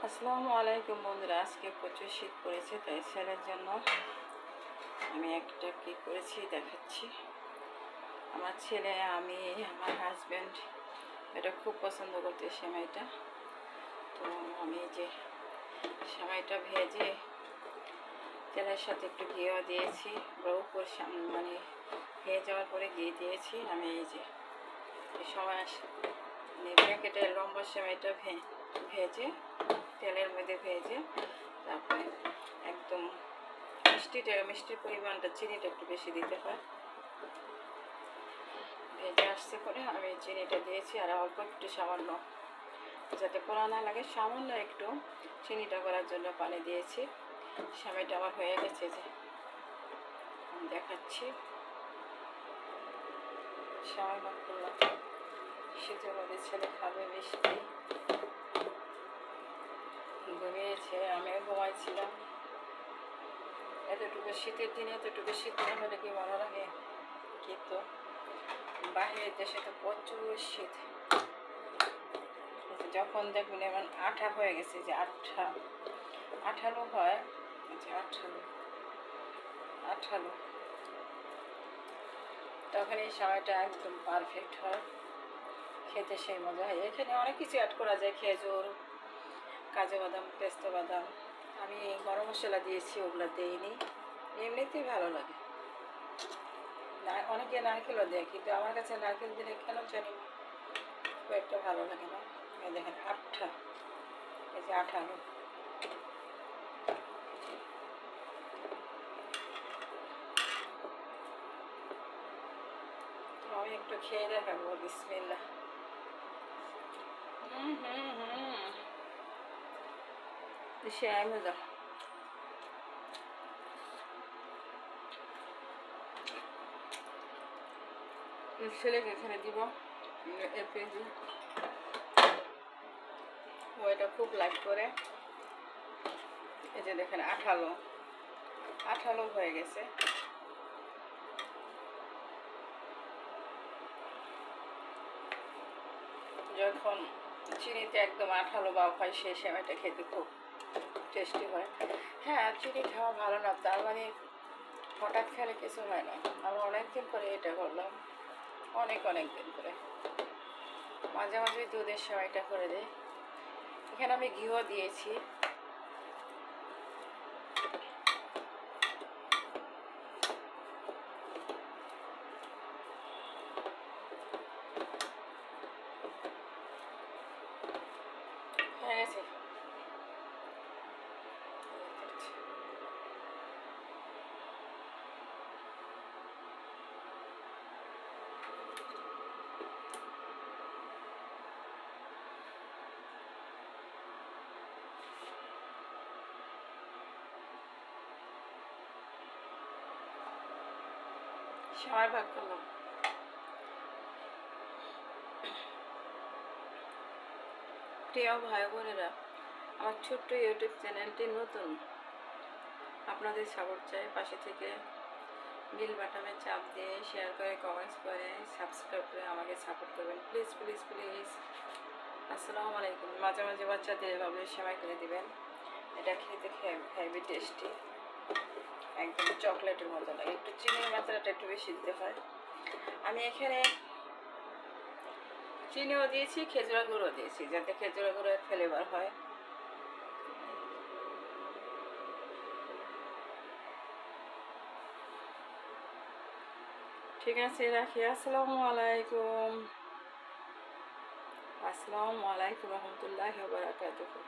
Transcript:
আসসালামু আলাইকুম বন্ধুরা, আজকে প্রচুর শীত পড়েছে, তাই ছেলের জন্য আমি একটা কী করেছি দেখাচ্ছি। আমার ছেলে, আমি, আমার হাজব্যান্ড এটা খুব পছন্দ করতে সেমাইটা। তো আমি যে সেমাইটা ভেজে তেলের সাথে একটু ঘিও দিয়েছি, উপর মানে হয়ে যাওয়ার পরে ঘি দিয়েছি। আমি এই যে সময় মানে প্যাকেটের লম্বা সেমাইটা ভেজে তেলের মধ্যে ভেজে তারপরে একদম মিষ্টির পরিমাণটা, চিনিটা একটু বেশি দিতে হয়। ভেজে আসছে পরে আমি চিনিটা দিয়েছি, আর অল্প একটু সামান্য, যাতে পোড়া না লাগে, সামান্য একটু চিনিটা করার জন্য পানি দিয়েছি। সেমাইটা আমার হয়ে গেছে, যে আমি দেখাচ্ছি। সেমাই ভাগ করলাম, শীতের মধ্যে ছেলে খাবে মিষ্টি, ঘুমিয়েছে, আমিও ঘুমাইছিলাম। এতটুকু শীতের দিনে এতটুকু শীত না হলে কি ভালো লাগে? কিন্তু বাইরের দেশে তো প্রচুর শীত। যখন দেখবেন এমন আঠা হয়ে গেছে, যে আঠালো হয়, যে আঠালো, তখন এই সময়টা একদম পারফেক্ট হয়, খেতে সেই মজা হয়। এখানে অনেক কিছু অ্যাড করা যায়, খেজুর, কাজু বাদাম, পেস্তা বাদাম। আমি গরম মশলা দিয়েছি, ওগুলো দিইনি, এমনিতেই ভালো লাগে। অনেকে নারকেলও দেয়, কিন্তু আমার কাছে নারকেল দিলে কেন জানি খুব একটা ভালো লাগে না। এই দেখেন আঠা, এই যে আঠালো। আমি একটু খেয়ে দেখাবো, বিসমিল্লাহ। সেই মজা। ছেলেকে এখানে দিব, এলপিজি ও এটা খুব লাইক করে। এই যে দেখেন আঠালো হয়ে গেছে। যখন চিনিতে একদম আঠালো বা হয়, সেই সেমাইটা খেতে খুব টেস্টি হয়। হ্যাঁ, চিনি খাওয়া ভালো না, তার মানে হঠাৎ খেলে কিছু হয় না। আমি অনেকদিন করে এটা করলাম, অনেক দিন করে। মাঝে মাঝে দুধের সেমাইটা করে দিই। এখানে আমি ঘিও দিয়েছি। হয়ে গেছে। সেমাই ভাগ করলাম। প্রিয় ভাই বোনেরা, আমার ছোট্ট ইউটিউব চ্যানেলটি নতুন, আপনাদের সাপোর্ট চাই। পাশে থেকে বেল বাটনে চাপ দিয়ে শেয়ার করে, কমেন্টস করে, সাবস্ক্রাইব করে আমাকে সাপোর্ট করবেন, প্লিজ প্লিজ প্লিজ। আসসালামু আলাইকুম। মাঝে মাঝে বাচ্চাদের এভাবে সেমাই করে দিবেন, এটা খেতে হেভি টেস্টি, একদম চকলেটের মতো লাগে। একটু চিনির মাত্রাটা একটু বেশি দিতে হয়। আমি এখানে চিনিও দিয়েছি, খেজুরা গুঁড়ো দিয়েছি, যাতে খেজুরা গুঁড়োর ফ্লেভার হয়। ঠিক আছে, রাখি। আসসালামু আলাইকুম রহমতুল্লাহি ওয়া বারাকাতুহু।